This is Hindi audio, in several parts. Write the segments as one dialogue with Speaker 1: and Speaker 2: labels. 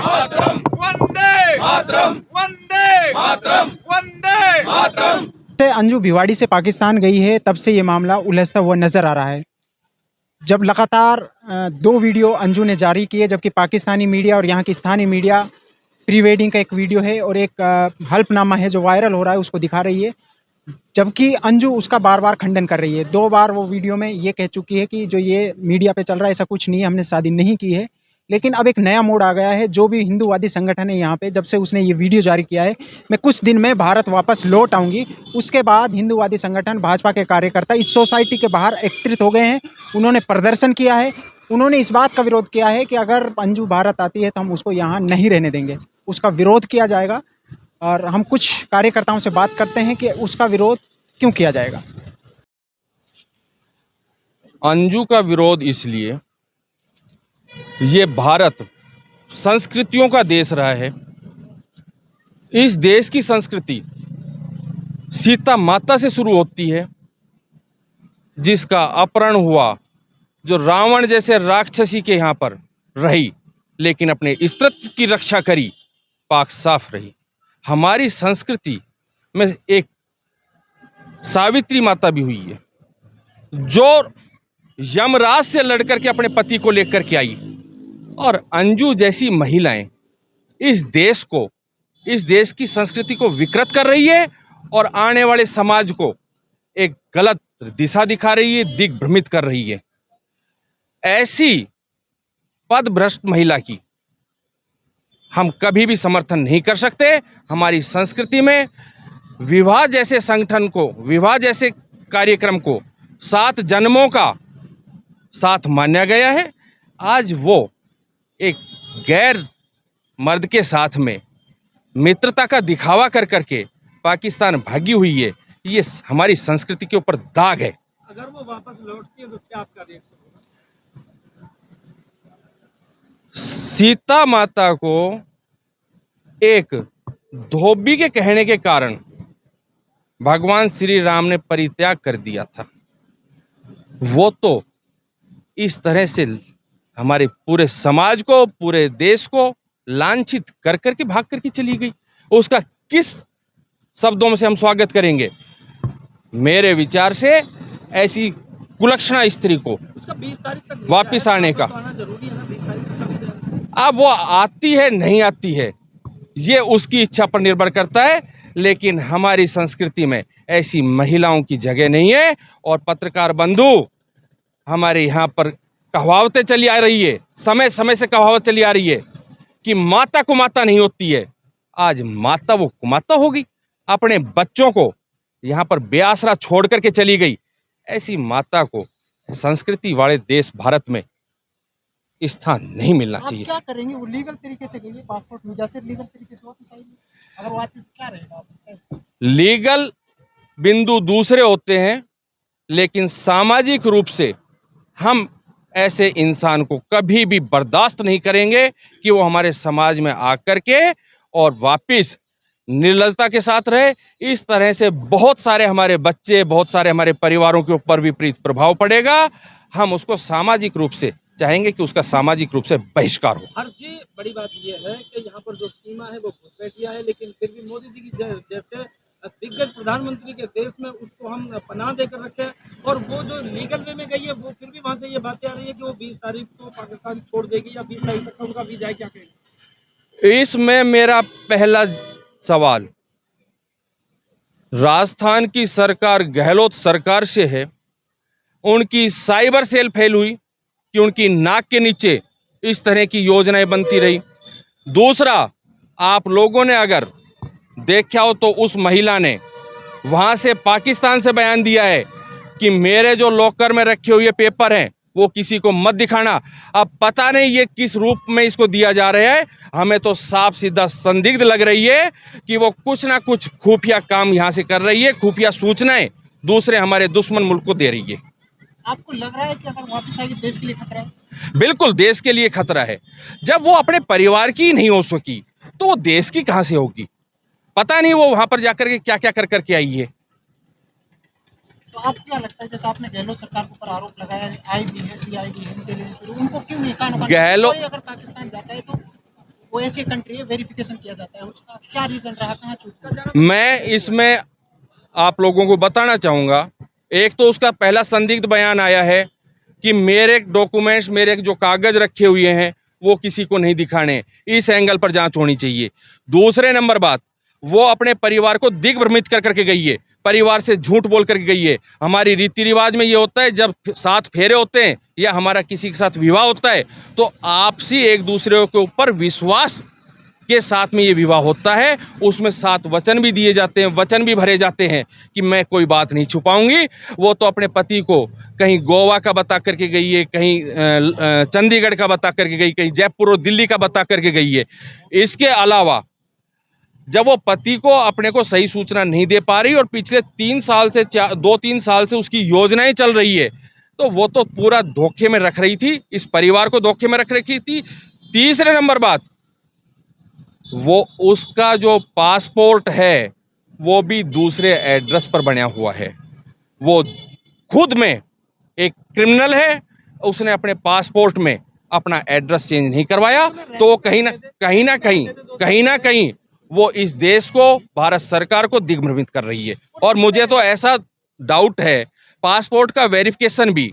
Speaker 1: मातरम, वंदे मातरम, वंदे मातरम, वंदे मातरम।
Speaker 2: अंजू भिवाड़ी से पाकिस्तान गई है तब से ये मामला उलझता हुआ नजर आ रहा है। जब लगातार 2 वीडियो अंजू ने जारी किए, जबकि पाकिस्तानी मीडिया और यहाँ की स्थानीय मीडिया प्री वेडिंग का एक वीडियो है और एक हल्फनामा है जो वायरल हो रहा है, उसको दिखा रही है, जबकि अंजू उसका बार बार खंडन कर रही है। 2 बार वो वीडियो में ये कह चुकी है कि जो ये मीडिया पे चल रहा है ऐसा कुछ नहीं है, हमने शादी नहीं की है। लेकिन अब एक नया मोड़ आ गया है। जो भी हिंदूवादी संगठन है यहाँ पे, जब से उसने ये वीडियो जारी किया है, मैं कुछ दिन में भारत वापस लौट आऊँगी, उसके बाद हिंदूवादी संगठन भाजपा के कार्यकर्ता इस सोसाइटी के बाहर एकत्रित हो गए हैं। उन्होंने प्रदर्शन किया है। उन्होंने इस बात का विरोध किया है कि अगर अंजू भारत आती है तो हम उसको यहाँ नहीं रहने देंगे, उसका विरोध किया जाएगा। और हम कुछ कार्यकर्ताओं से बात करते हैं कि उसका विरोध क्यों किया जाएगा।
Speaker 3: अंजू का विरोध इसलिए, ये भारत संस्कृतियों का देश रहा है। इस देश की संस्कृति सीता माता से शुरू होती है, जिसका अपहरण हुआ, जो रावण जैसे राक्षसी के यहाँ पर रही, लेकिन अपने स्त्रीत्व की रक्षा करी, पाक साफ रही। हमारी संस्कृति में एक सावित्री माता भी हुई है, जो यमराज से लड़कर के अपने पति को लेकर के आई। और अंजू जैसी महिलाएं इस देश को, इस देश की संस्कृति को विकृत कर रही है और आने वाले समाज को एक गलत दिशा दिखा रही है, दिग्भ्रमित कर रही है। ऐसी पदभ्रष्ट महिला की हम कभी भी समर्थन नहीं कर सकते। हमारी संस्कृति में विवाह जैसे संगठन को, विवाह जैसे कार्यक्रम को 7 जन्मों का साथ माना गया है। आज वो एक गैर मर्द के साथ में मित्रता का दिखावा कर करके पाकिस्तान भागी हुई है। ये हमारी संस्कृति के ऊपर दाग है।
Speaker 4: अगर वो वापस लौटती है तो क्या आपका रिएक्शन होगा?
Speaker 3: सीता माता को एक धोबी के कहने के कारण भगवान श्री राम ने परित्याग कर दिया था। वो तो इस तरह से हमारे पूरे समाज को, पूरे देश को लांछित कर करके भाग करके चली गई। उसका किस शब्दों से हम स्वागत करेंगे? मेरे विचार से ऐसी कुलक्षणा स्त्री को
Speaker 4: उसका 20 तारीख तक
Speaker 3: वापिस आने का,
Speaker 4: आना जरूरी है ना? 20 तारीख तक
Speaker 3: अब वो आती है नहीं आती है, ये उसकी इच्छा पर निर्भर करता है। लेकिन हमारी संस्कृति में ऐसी महिलाओं की जगह नहीं है। और पत्रकार बंधु, हमारे यहाँ पर कहावतें चली आ रही है, समय समय से कहावत चली आ रही है कि माता को माता नहीं होती है। आज माता वो कुमाता होगी, अपने बच्चों को यहाँ पर बेआसरा छोड़ करके चली गई। ऐसी माता को संस्कृति वाले देश भारत में स्थान नहीं मिलना
Speaker 2: आप
Speaker 3: चाहिए।
Speaker 2: क्या करेंगे? वो लीगल तरीके से गई है, पासपोर्ट वीजा से लीगल तरीके से वापस आएगी। अगर वो आती तो क्या रहेगा आपका?
Speaker 3: लीगल बिंदु दूसरे होते हैं, लेकिन सामाजिक रूप से हम ऐसे इंसान को कभी भी बर्दाश्त नहीं करेंगे कि वो हमारे समाज में आकर के और वापिस निर्लजता के साथ रहे। इस तरह से बहुत सारे हमारे बच्चे, बहुत सारे हमारे परिवारों के ऊपर विपरीत प्रभाव पड़ेगा। हम उसको सामाजिक रूप से चाहेंगे कि उसका सामाजिक रूप से बहिष्कार हो।
Speaker 4: हर जी बड़ी बात यह है कि यहाँ पर जो सीमा है वो घुसपैठिया है, लेकिन फिर भी मोदी जी की जैसे दिग्गज प्रधानमंत्री के देश में उसको हम पनाह देकर रखे। और वो जो लीगल वे में गई है, वो फिर भी वहां से ये बातें आ रही है कि वो 20 तारीख को पाकिस्तान छोड़ देगी या 20 तारीख तक उनका वीजा है। क्या कहेंगे
Speaker 3: इसमें? मेरा पहला सवाल राजस्थान की सरकार, गहलोत सरकार से है। उनकी साइबर सेल फेल हुई कि उनकी नाक के नीचे इस तरह की योजनाएं बनती रही। दूसरा, आप लोगों ने अगर देखा हो तो उस महिला ने वहां से पाकिस्तान से बयान दिया है कि मेरे जो लॉकर में रखे हुए पेपर हैं वो किसी को मत दिखाना। अब पता नहीं ये किस रूप में इसको दिया जा रहा है। हमें तो साफ सीधा संदिग्ध लग रही है कि वो कुछ ना कुछ खुफिया काम यहाँ से कर रही है, खुफिया सूचनाएं दूसरे हमारे दुश्मन मुल्क को दे रही है।
Speaker 2: आपको लग रहा है कि अगर वापस आएगी देश के लिए खतरा है?
Speaker 3: बिल्कुल देश के लिए खतरा है। जब वो अपने परिवार की नहीं हो सकी तो वो देश की कहां से होगी? पता नहीं वो वहां पर जाकर के क्या क्या कर करके आई है।
Speaker 2: तो आपको क्या लगता है, जैसे आपने गहलोत सरकार के ऊपर आरोप लगाया, आईबी है, सीआईडी है, इंटेलिजेंस ब्यूरो, उनको क्यों नहीं कान?
Speaker 3: गहलोत
Speaker 2: अगर पाकिस्तान जाता है तो वो ऐसी कंट्री है वेरिफिकेशन किया जाता है, उसका क्या रीजन रहा, कहाँ चूक हुई?
Speaker 3: मैं इसमें आप लोगों को बताना चाहूँगा, एक तो उसका पहला संदिग्ध बयान आया है कि मेरे डॉक्यूमेंट्स, मेरे जो कागज रखे हुए हैं वो किसी को नहीं दिखाने, इस एंगल पर जांच होनी चाहिए। दूसरे नंबर बात, वो अपने परिवार को दिग्भ्रमित कर करके गई है, परिवार से झूठ बोल करके गई है। हमारी रीति रिवाज में ये होता है, जब 7 फेरे होते हैं या हमारा किसी के साथ विवाह होता है तो आपसी एक दूसरे के ऊपर विश्वास के साथ में ये विवाह होता है। उसमें 7 वचन भी दिए जाते हैं, वचन भी भरे जाते हैं कि मैं कोई बात नहीं छुपाऊंगी। वो तो अपने पति को कहीं गोवा का बता करके गई है, कहीं चंडीगढ़ का बता करके गई, कहीं जयपुर और दिल्ली का बता करके गई है। इसके अलावा जब वो पति को अपने को सही सूचना नहीं दे पा रही और पिछले 3 साल से 2-3 साल से उसकी योजनाएं चल रही है, तो वो तो पूरा धोखे में रख रही थी, इस परिवार को धोखे में रख रही थी। तीसरे नंबर बात, वो उसका जो पासपोर्ट है वो भी दूसरे एड्रेस पर बना हुआ है। वो खुद में एक क्रिमिनल है, उसने अपने पासपोर्ट में अपना एड्रेस चेंज नहीं करवाया, तो कहीं ना कहीं वो इस देश को, भारत सरकार को दिग्भ्रमित कर रही है। और मुझे तो ऐसा डाउट है, पासपोर्ट का वेरिफिकेशन भी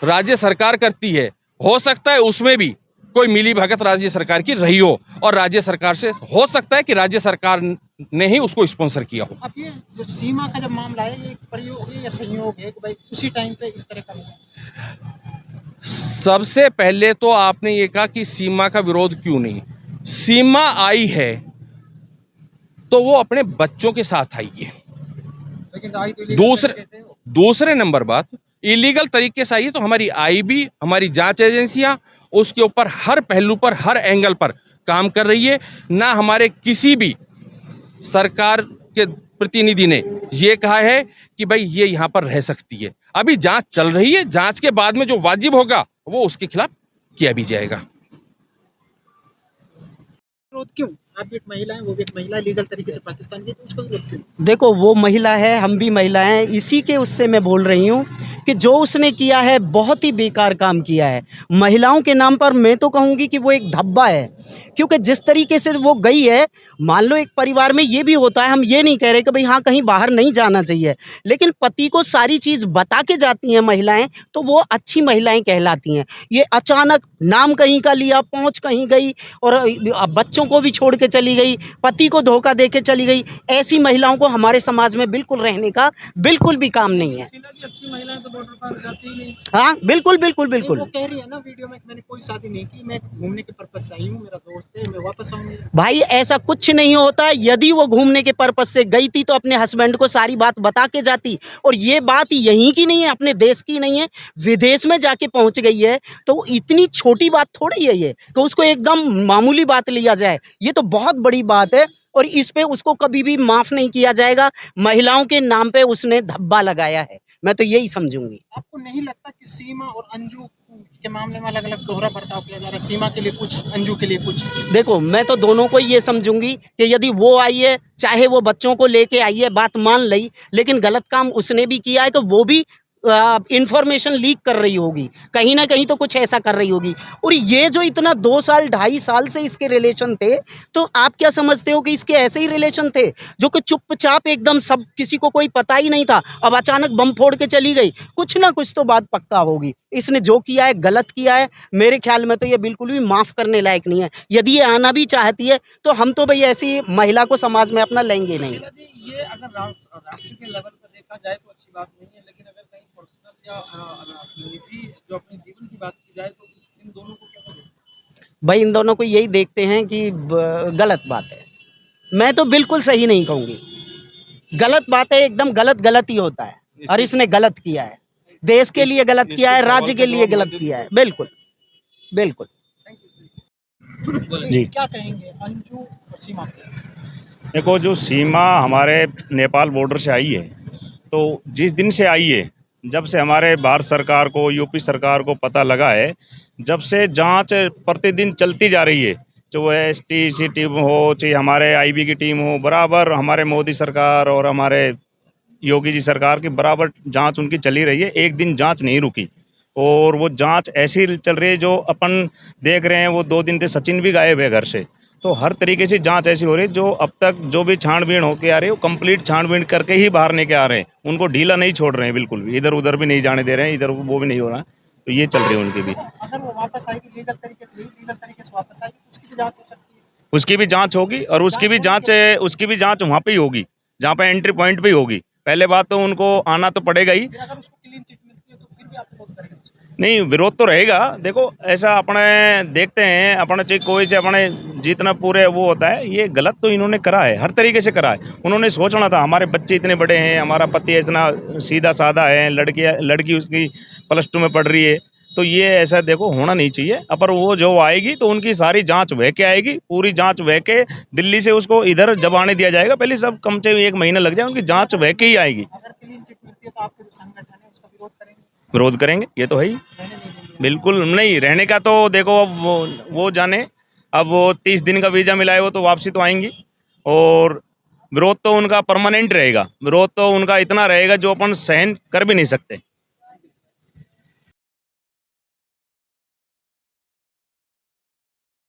Speaker 3: राज्य सरकार करती है, हो सकता है उसमें भी कोई मिली भगत राज्य सरकार की रही हो और राज्य सरकार से हो सकता है कि राज्य सरकार ने ही उसको स्पॉन्सर किया हो।
Speaker 2: अब ये जो सीमा का जब मामला है, ये प्रयोग है या संयोग है कि भाई उसी टाइम पे इस तरह का हुआ?
Speaker 3: सबसे पहले तो आपने ये कहा कि सीमा का विरोध क्यों नहीं। सीमा आई है तो वो अपने बच्चों के साथ आई है।
Speaker 4: लेकिन आई तो illegal तरीके से हो।
Speaker 3: दूसरे नंबर बात, इलीगल तरीके से आई है तो हमारी आईबी, हमारी जांच एजेंसियां उसके ऊपर हर पहलू पर, हर एंगल पर काम कर रही है। ना हमारे किसी भी सरकार के प्रतिनिधि ने ये कहा है कि भाई ये यहाँ पर रह सकती है। अभी जांच चल रही है, जांच के बाद में जो वाजिब होगा वो उसके खिलाफ किया भी जाएगा।
Speaker 2: विरोध क्यों? आप भी एक महिला हैं, वो भी एक महिला है, लीगल तरीके से पाकिस्तान की, तो उसका विरोध क्यों?
Speaker 5: देखो, वो महिला है, हम भी महिला हैं, इसी के उससे मैं बोल रही हूँ कि जो उसने किया है बहुत ही बेकार काम किया है। महिलाओं के नाम पर मैं तो कहूँगी कि वो एक धब्बा है, क्योंकि जिस तरीके से वो गई है, मान लो एक परिवार में ये भी होता है, हम ये नहीं कह रहे कि भाई हाँ कहीं बाहर नहीं जाना चाहिए, लेकिन पति को सारी चीज़ बता के जाती हैं महिलाएं, तो वो अच्छी महिलाएं कहलाती हैं। ये अचानक नाम कहीं का लिया, पहुँच कहीं गई और बच्चों को भी छोड़ के चली गई, पति को धोखा दे के चली गई। ऐसी महिलाओं को हमारे समाज में बिल्कुल रहने का बिल्कुल भी काम नहीं है।
Speaker 4: अच्छी महिलाएं तो बॉर्डर पार जाती ही नहीं।
Speaker 5: हाँ बिल्कुल बिल्कुल
Speaker 2: नहीं,
Speaker 5: बिल्कुल।
Speaker 2: वो कह रही है ना वीडियो में कि मैंने कोई शादी नहीं की, मैं घूमने के पर्पज से आई हूँ, मेरा दोस्त है, मैं वापस आऊंगी।
Speaker 5: भाई ऐसा कुछ नहीं होता। यदि वो घूमने के पर्पज से गई थी तो अपने हस्बैंड को सारी बात बता के जाती। और ये बात यहीं की नहीं है, अपने देश की नहीं है, विदेश में जाके पहुंच गई है, तो इतनी छोटी बात थोड़ी है ये कि उसको एकदम मामूली बात लिया जाए। ये तो बहुत बड़ी बात है और इस पे उसको कभी भी माफ़ नहीं किया जाएगा। महिलाओं के नाम पे उसने धब्बा लगाया है, मैं तो यही समझूंगी।
Speaker 2: आपको नहीं लगता कि सीमा और अंजू के मामले में अलग अलग दोहरा बर्ताव किया जा रहा है? सीमा के लिए कुछ, अंजू के लिए कुछ।
Speaker 5: देखो, मैं तो दोनों को ये समझूंगी कि यदि वो आई है, चाहे वो बच्चों को लेके आई है, बात मान ली, लेकिन गलत काम उसने भी किया है, तो वो भी इंफॉर्मेशन लीक कर रही होगी, कहीं ना कहीं तो कुछ ऐसा कर रही होगी। और ये जो इतना 2 साल 2.5 साल से इसके रिलेशन थे, तो आप क्या समझते हो कि इसके ऐसे ही रिलेशन थे जो कि चुपचाप एकदम सब, किसी को कोई पता ही नहीं था, अब अचानक बम फोड़ के चली गई? कुछ ना कुछ तो बात पक्का होगी। इसने जो किया है गलत किया है, मेरे ख्याल में तो ये बिल्कुल भी माफ़ करने लायक नहीं है। यदि ये आना भी चाहती है तो हम तो भाई ऐसी महिला को समाज में अपना लेंगे नहीं।
Speaker 4: ये अगर राष्ट्र के लेवल पर देखा जाए तो अच्छी बात नहीं है, लेकिन अगर कहीं पर्सनल या निजी जो अपने जीवन की बात की जाए तो इन दोनों को कैसे देखते हैं?
Speaker 5: भाई इन दोनों को यही देखते हैं कि गलत बात है। मैं तो बिल्कुल सही नहीं कहूँगी, गलत बात है, एकदम गलत गलत ही होता है। और इसने गलत किया है, देश के लिए गलत किया है, राज्य के लिए गलत किया है। बिल्कुल बिल्कुल।
Speaker 2: जी, क्या कहेंगे अंजू और सीमा के?
Speaker 6: देखो, जो सीमा हमारे नेपाल बॉर्डर से आई है, तो जिस दिन से आई है, जब से हमारे भारत सरकार को, यूपी सरकार को पता लगा है, जब से जांच प्रतिदिन चलती जा रही है, चाहे STC टीम हो, चाहे हमारे IB की टीम हो, बराबर हमारे मोदी सरकार और हमारे योगी जी सरकार की बराबर जांच उनकी चली रही है। एक दिन जांच नहीं रुकी और वो जांच ऐसी चल रही है जो अपन देख रहे हैं। वो 2 दिन से सचिन भी गायब है घर से, तो हर तरीके से जांच ऐसी हो रही है, जो अब तक जो भी छानबीन होके आ रही है वो कंप्लीट छानबीन करके ही बाहर लेके आ रहे हैं। उनको ढीला नहीं छोड़ रहे हैं बिल्कुल भी, इधर उधर भी नहीं जाने दे रहे हैं, इधर वो भी नहीं हो रहा है। तो ये चल रही है उनकी भी।
Speaker 2: अगर वो वापस आएगी लीगल तरीके से, लीगल तरीके से वापस आएगी तो उसकी भी जांच हो सकती है।
Speaker 6: उसकी भी जांच होगी और उसकी भी जांच वहाँ पे ही होगी जहाँ पे एंट्री पॉइंट भी होगी। पहले बात तो उनको आना तो पड़ेगा ही।
Speaker 2: अगर उसको क्लीन चिट मिलती है तो फिर भी आप विरोध करेंगे?
Speaker 6: नहीं, विरोध तो रहेगा। देखो ऐसा अपने देखते हैं, अपने चाहे कोई से अपने जितना पूरे वो होता है, ये गलत तो इन्होंने करा है, हर तरीके से करा है। उन्होंने सोचना था हमारे बच्चे इतने बड़े हैं, हमारा पति इतना सीधा साधा है, लड़की उसकी +2 में पढ़ रही है, तो ये ऐसा देखो होना नहीं चाहिए। पर वो जो आएगी तो उनकी सारी जांच वह के आएगी, पूरी जांच वह के दिल्ली से उसको इधर जब आने दिया जाएगा, पहले सब कम से 1 महीना लग जाए, उनकी जांच वह के ही आएगी।
Speaker 2: अगर क्लीन चिट मिलती है तो आपके जो संगठन है उसका विरोध करेंगे?
Speaker 6: विरोध करेंगे, ये तो है ही। बिल्कुल नहीं, रहने का तो देखो अब वो जाने। अब वो 30 दिन का वीज़ा मिला है, वो तो वापसी तो आएंगी। और विरोध तो उनका परमानेंट रहेगा, विरोध तो उनका इतना रहेगा जो अपन सहन कर भी नहीं सकते।